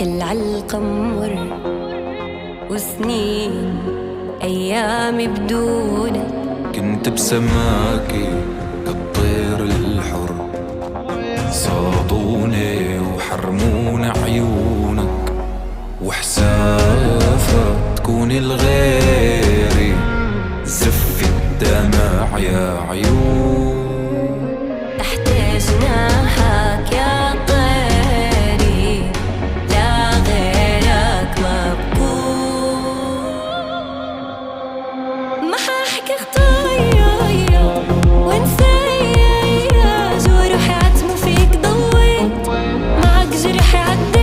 كل علقة مر وسنين أيامي بدونك. كنت بسماكي كالطير الحر، صادوني وحرمون عيونك، وحسافة تكون الغير